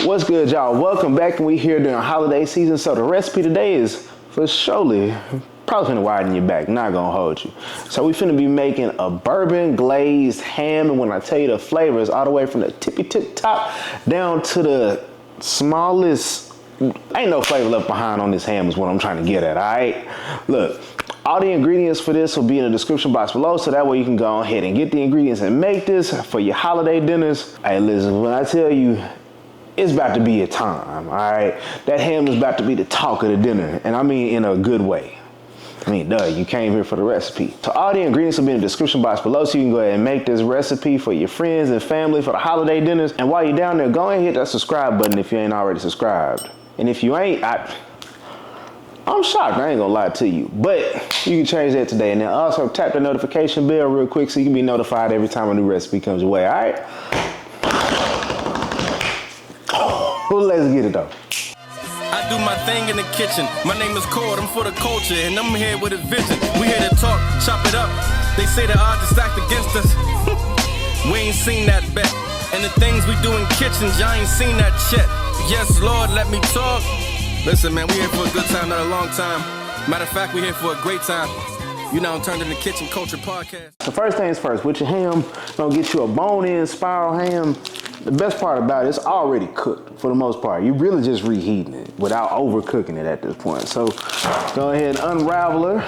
What's good, y'all? Welcome back, and we here during holiday season. So the recipe today is for surely probably finna widen your back, not gonna hold you. So we finna be making a bourbon glazed ham, and when I tell you the flavor is all the way from the tippy tip top down to the smallest, ain't no flavor left behind on this ham is what I'm trying to get at, all right? Look, all the ingredients for this will be in the description box below, so that way you can go ahead and get the ingredients and make this for your holiday dinners. Hey, listen, when I tell you, it's about to be a time, all right? That ham is about to be the talk of the dinner, and I mean in a good way. I mean, duh, you came here for the recipe. So all the ingredients will be in the description box below, so you can go ahead and make this recipe for your friends and family for the holiday dinners. And while you're down there, go ahead and hit that subscribe button if you ain't already subscribed. And if you ain't, I'm shocked, I ain't gonna lie to you. But you can change that today. And then also tap the notification bell real quick so you can be notified every time a new recipe comes your way, all right? Well, let's get it though. I do my thing in the kitchen. My name is Cord, I'm for the culture, and I'm here with a vision. We here to talk, chop it up. They say the odds are stacked against us. We ain't seen that bet. And the things we do in kitchens, y'all ain't seen that shit. Yes, Lord, let me talk. Listen, man, we here for a good time, not a long time. Matter of fact, we here for a great time. You know, turned into Kitchen Culture Podcast. So first things first, with your ham, gonna get you a bone-in spiral ham. The best part about it, it's already cooked for the most part. You're really just reheating it without overcooking it at this point. So go ahead and unravel her.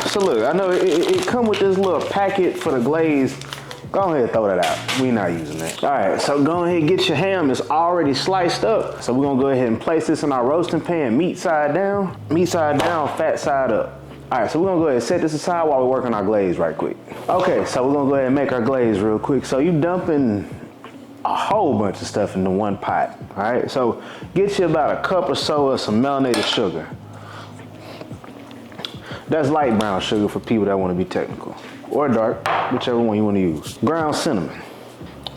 So look, I know it come with this little packet for the glaze. Go ahead and throw that out. We're not using that. All right, so go ahead and get your ham. It's already sliced up. So we're gonna go ahead and place this in our roasting pan, meat side down, fat side up. All right, so we're gonna go ahead and set this aside while we work on our glaze right quick. Okay, so we're gonna go ahead and make our glaze real quick. So you dumping a whole bunch of stuff into one pot, all right? So get you about a cup or so of some melanated sugar. That's light brown sugar for people that wanna be technical, or dark, whichever one you wanna use. Ground cinnamon.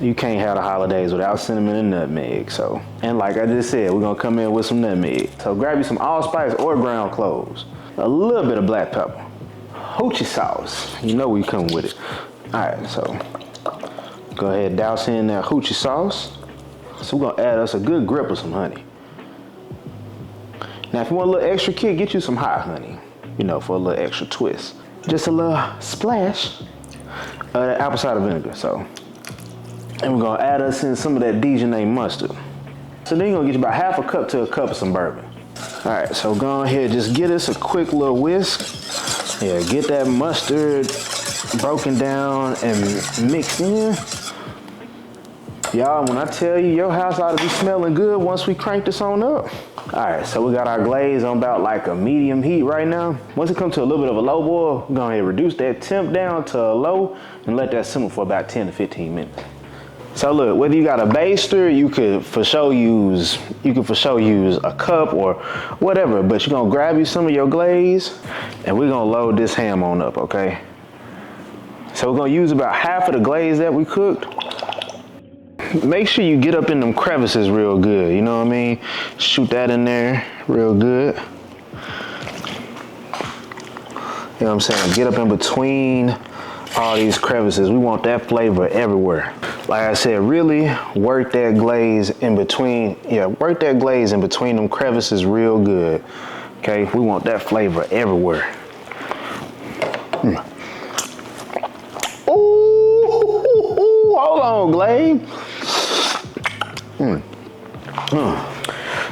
You can't have the holidays without cinnamon and nutmeg, so. And like I just said, we're gonna come in with some nutmeg. So grab you some allspice or ground cloves. A little bit of black pepper. Hoochie sauce. You know we come with it. All right, so go ahead and douse in that hoochie sauce. So we're gonna add us a good grip of some honey. Now, if you want a little extra kick, get you some hot honey, you know, for a little extra twist. Just a little splash of that apple cider vinegar, so. And we're gonna add us in some of that Dijon mustard. So then you're gonna get you about half a cup to a cup of some bourbon. All right, so go ahead, just get us a quick little whisk. Yeah, get that mustard broken down and mixed in. Y'all, when I tell you, your house ought to be smelling good once we crank this on up. All right, so we got our glaze on about like a medium heat right now. Once it comes to a little bit of a low boil, go ahead and reduce that temp down to a low and let that simmer for about 10 to 15 minutes. So look, whether you got a baster, you could for sure use a cup or whatever, but you're gonna grab you some of your glaze and we're gonna load this ham on up, okay? So we're gonna use about half of the glaze that we cooked. Make sure you get up in them crevices real good, you know what I mean? Shoot that in there real good. You know what I'm saying? Get up in between all these crevices. We want that flavor everywhere. Like I said, really work that glaze in between. Yeah, work that glaze in between them crevices real good. Okay, we want that flavor everywhere. Ooh, hold on, Glaze.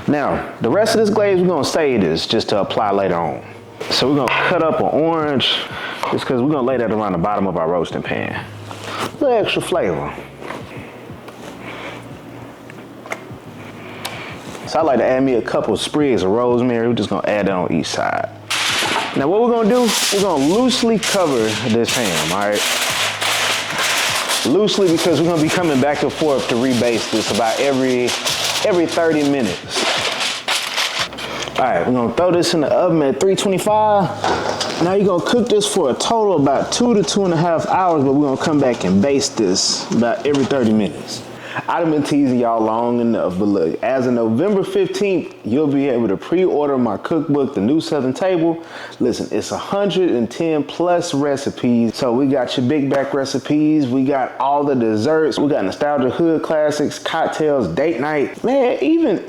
Now, the rest of this glaze, we're gonna save this just to apply later on. So we're gonna cut up an orange, just because we're gonna lay that around the bottom of our roasting pan. A little extra flavor. So I like to add me a couple sprigs of rosemary. We're just gonna add that on each side. Now what we're gonna do, we're gonna loosely cover this ham, all right? Loosely, because we're gonna be coming back and forth to rebaste this about every 30 minutes. All right, we're gonna throw this in the oven at 325. Now you're gonna cook this for a total of about 2 to 2.5 hours, but we're gonna come back and baste this about every 30 minutes. I've been teasing y'all long enough, but look, as of November 15th, you'll be able to pre-order my cookbook, The New Southern Table. Listen, it's 110 plus recipes. So we got your big back recipes, we got all the desserts, we got nostalgia hood classics, cocktails, date night. Man, even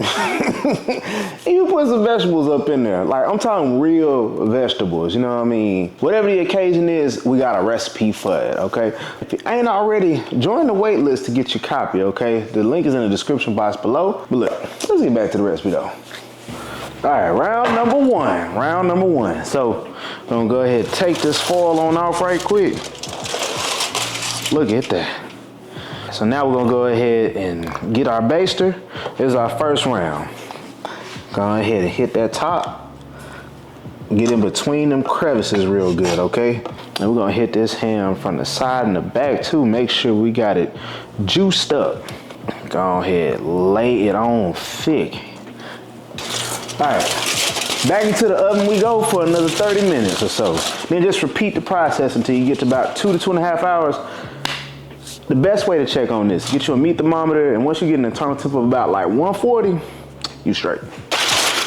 put some vegetables up in there. Like, I'm talking real vegetables, you know what I mean? Whatever the occasion is, we got a recipe for it, okay? If you ain't already, join the wait list to get your copy, okay? The link is in the description box below. But look, let's get back to the recipe though. All right, round number one. So I'm gonna go ahead and take this foil on off right quick. Look at that. So now we're gonna go ahead and get our baster. This is our first round. Go ahead and hit that top. Get in between them crevices real good, okay? And we're gonna hit this ham from the side and the back too. Make sure we got it juiced up. Go ahead, lay it on thick. All right, back into the oven we go for another 30 minutes or so. Then just repeat the process until you get to about 2 to 2.5 hours. The best way to check on this, get you a meat thermometer, and once you get an internal temp of about like 140, you straight.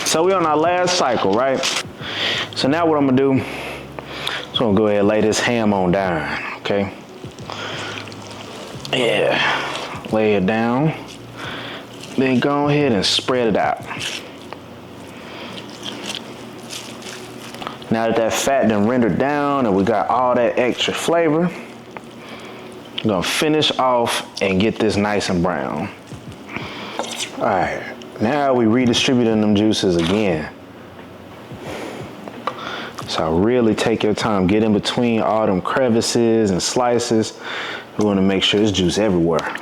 So we're on our last cycle, right? So now what I'm gonna do, so I'm gonna go ahead and lay this ham on down, okay? Yeah, lay it down. Then go ahead and spread it out. Now that that fat done rendered down and we got all that extra flavor, I'm gonna finish off and get this nice and brown. All right, now we redistributing them juices again. So really take your time, get in between all them crevices and slices. We wanna make sure there's juice everywhere.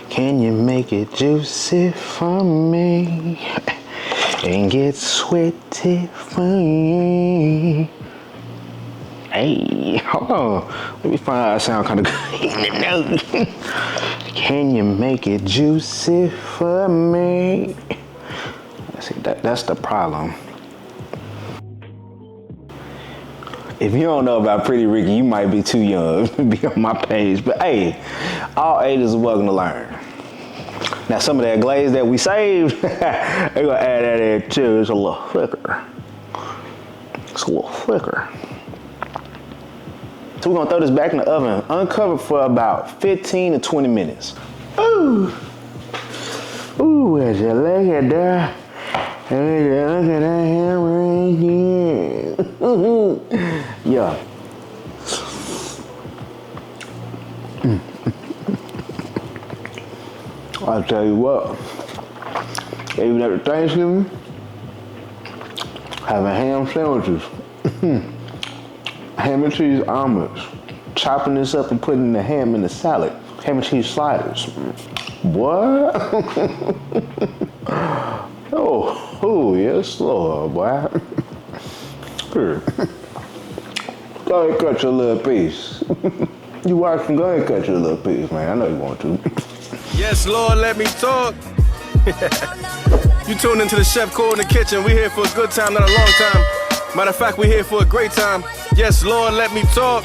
Can you make it juicy for me? And get sweaty for me? Hey, hold on. Let me find out I sound kind of good in the nose. Can you make it juicy for me? See, that's the problem. If you don't know about Pretty Ricky, you might be too young to be on my page. But hey, all ages are welcome to learn. Now some of that glaze that we saved, they're gonna add that in too. It's a little thicker. It's a little thicker. So we're gonna throw this back in the oven, uncovered for about 15 to 20 minutes. Ooh. Ooh, as you look at that, look at that ham right here. Yeah. I'll tell you what, even at Thanksgiving, having ham sandwiches, ham and cheese omelets, chopping this up and putting the ham in the salad, ham and cheese sliders. What? oh, yes, Lord, boy. Here. Go ahead and cut your little piece. You watching, go ahead and cut your little piece, man. I know you want to. Yes, Lord, let me talk. You tuned into the Chef Core in the kitchen. We here for a good time, not a long time. Matter of fact, we here for a great time. Yes, Lord, let me talk.